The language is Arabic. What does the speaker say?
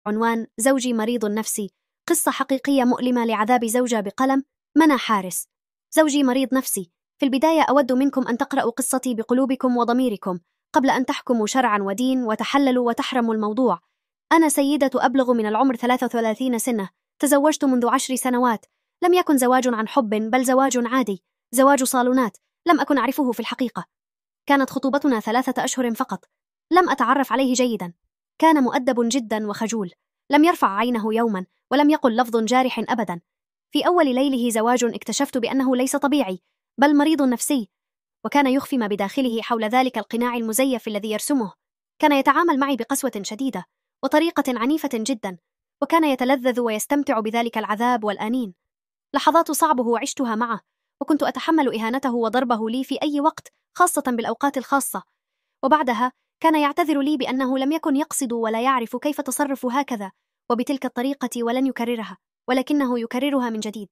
عنوان: زوجي مريض نفسي. قصة حقيقية مؤلمة لعذاب زوجة بقلم منى حارس. زوجي مريض نفسي. في البداية أود منكم أن تقرأوا قصتي بقلوبكم وضميركم قبل أن تحكموا شرعا ودين وتحللوا وتحرموا الموضوع. أنا سيدة أبلغ من العمر 33 سنة، تزوجت منذ 10 سنوات. لم يكن زواج عن حب، بل زواج عادي، زواج صالونات. لم أكن أعرفه في الحقيقة. كانت خطوبتنا 3 أشهر فقط. لم أتعرف عليه جيدا. كان مؤدب جدا وخجول. لم يرفع عينه يوما، ولم يقل لفظ جارح أبدا. في أول ليله زواج اكتشفت بأنه ليس طبيعي، بل مريض نفسي، وكان يخفي ما بداخله حول ذلك القناع المزيف الذي يرسمه. كان يتعامل معي بقسوة شديدة وطريقة عنيفة جدا، وكان يتلذذ ويستمتع بذلك العذاب والآنين. لحظات صعبة عشتها معه، وكنت أتحمل إهانته وضربه لي في أي وقت، خاصة بالأوقات الخاصة. وبعدها كان يعتذر لي بأنه لم يكن يقصد ولا يعرف كيف تصرف هكذا وبتلك الطريقة ولن يكررها، ولكنه يكررها من جديد.